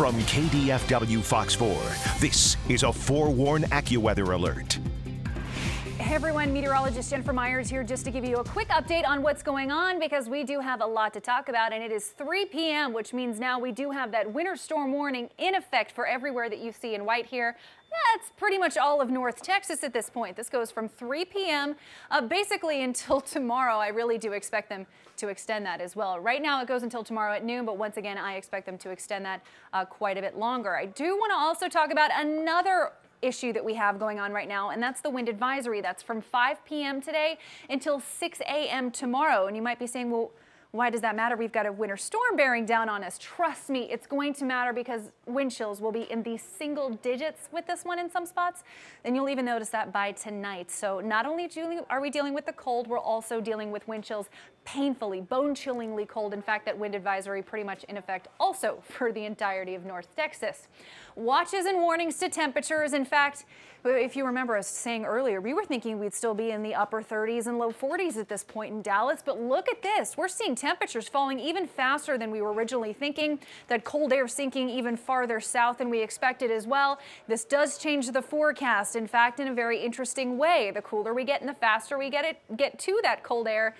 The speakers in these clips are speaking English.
From KDFW Fox 4, this is a forewarn AccuWeather alert. Hey everyone, meteorologist Jennifer Myers here just to give you a quick update on what's going on because we do have a lot to talk about, and it is 3 p.m., which means now we do have that winter storm warning in effect for everywhere that you see in white here. That's pretty much all of North Texas at this point. This goes from 3 p.m. Basically until tomorrow. I really do expect them to extend that as well. Right now it goes until tomorrow at noon, but once again, I expect them to extend that quite a bit longer. I do want to also talk about another issue that we have going on right now, and that's the wind advisory. That's from 5 p.m. today until 6 a.m. tomorrow. And you might be saying, well, why does that matter? We've got a winter storm bearing down on us. Trust me, it's going to matter because wind chills will be in the single digits with this one in some spots. And you'll even notice that by tonight. So not only are we dealing with the cold, we're also dealing with wind chills, painfully, bone-chillingly cold. In fact, that wind advisory pretty much in effect also for the entirety of North Texas. Watches and warnings to temperatures. In fact, if you remember us saying earlier, we were thinking we'd still be in the upper 30s and low 40s at this point in Dallas, but look at this. We're seeing temperatures falling even faster than we were originally thinking. That cold air sinking even farther south than we expected as well. This does change the forecast, in fact, in a very interesting way. The cooler we get and the faster we get to that cold air,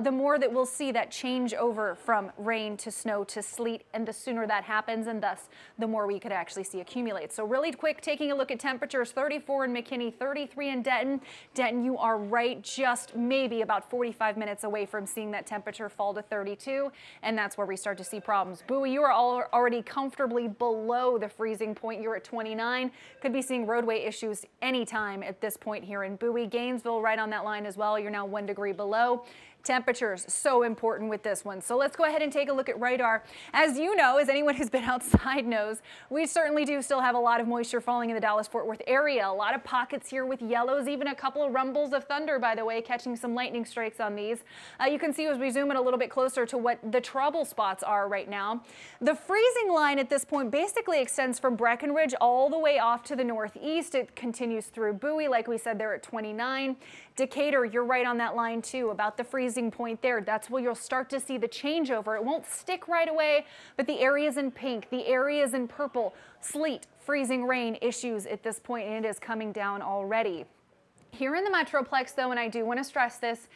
the more that we'll see that change over from rain to snow to sleet, and the sooner that happens, and thus the more we could actually see accumulate. So really quick, taking a look at temperatures, 34 in McKinney, 33 in Denton. Denton, you are right, just maybe about 45 minutes away from seeing that temperature fall to 32, and that's where we start to see problems. Bowie, you are already comfortably below the freezing point. You're at 29. Could be seeing roadway issues anytime at this point here in Bowie. Gainesville right on that line as well. You're now 1 degree below. Temperatures so important with this one. So let's go ahead and take a look at radar. As you know, as anyone who's been outside knows, we certainly do still have a lot of moisture falling in the Dallas-Fort Worth area. A lot of pockets here with yellows, even a couple of rumbles of thunder, by the way, catching some lightning strikes on these. You can see as we zoom in a little bit closer to what the trouble spots are right now. The freezing line at this point basically extends from Breckenridge all the way off to the northeast. It continues through Bowie, like we said, they're at 29. Decatur, you're right on that line too, about the freezing point there. That's where you'll start to see the changeover. It won't stick right away, but the areas in pink, the areas in purple, sleet, freezing rain issues at this point, and it is coming down already. Here in the Metroplex though, and I do want to stress this,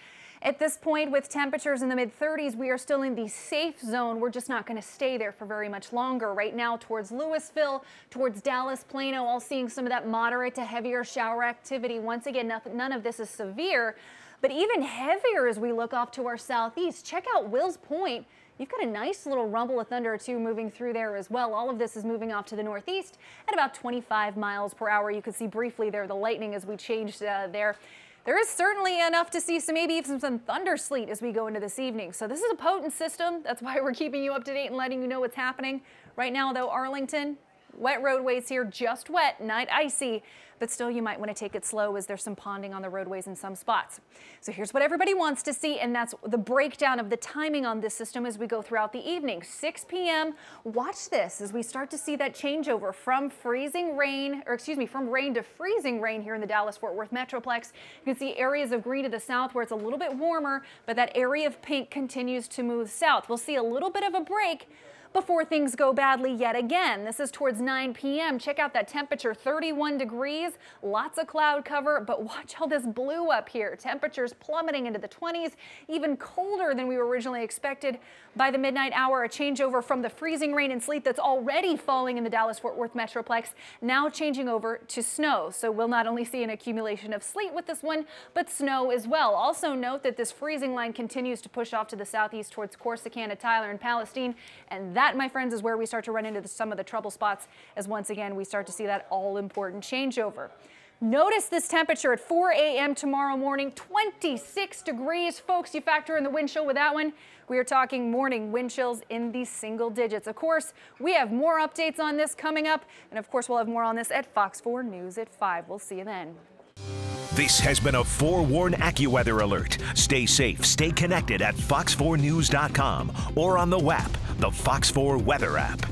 at this point, with temperatures in the mid-30s, we are still in the safe zone. We're just not going to stay there for very much longer. Right now, towards Louisville, towards Dallas, Plano, all seeing some of that moderate to heavier shower activity. Once again, none of this is severe, but even heavier as we look off to our southeast. Check out Wills Point. You've got a nice little rumble of thunder or two moving through there as well. All of this is moving off to the northeast at about 25 miles per hour. You can see briefly there the lightning as we changed there. There is certainly enough to see maybe even some thunder sleet as we go into this evening. So this is a potent system. That's why we're keeping you up to date and letting you know what's happening. Right now, though, Arlington, wet roadways here, just wet, not icy, but still you might want to take it slow as there's some ponding on the roadways in some spots. So here's what everybody wants to see, and that's the breakdown of the timing on this system as we go throughout the evening. 6 p.m. Watch this as we start to see that changeover from freezing rain, or excuse me, from rain to freezing rain here in the Dallas-Fort Worth Metroplex. You can see areas of green to the south where it's a little bit warmer, but that area of pink continues to move south. We'll see a little bit of a break before things go badly yet again. This is towards 9 p.m. Check out that temperature, 31 degrees, lots of cloud cover, but watch all this blue up here. Temperatures plummeting into the 20s, even colder than we were originally expected. By the midnight hour, a changeover from the freezing rain and sleet that's already falling in the Dallas-Fort Worth Metroplex, now changing over to snow. So we'll not only see an accumulation of sleet with this one, but snow as well. Also note that this freezing line continues to push off to the southeast towards Corsicana, Tyler, and Palestine, and that, my friends, is where we start to run into some of the trouble spots as once again we start to see that all-important changeover. Notice this temperature at 4 a.m. tomorrow morning, 26 degrees. Folks, you factor in the wind chill with that one. We are talking morning wind chills in the single digits. Of course, we have more updates on this coming up, and of course we'll have more on this at Fox 4 News at 5. We'll see you then. This has been a forewarn AccuWeather alert. Stay safe, stay connected at fox4news.com or on the WAP, the Fox 4 Weather app.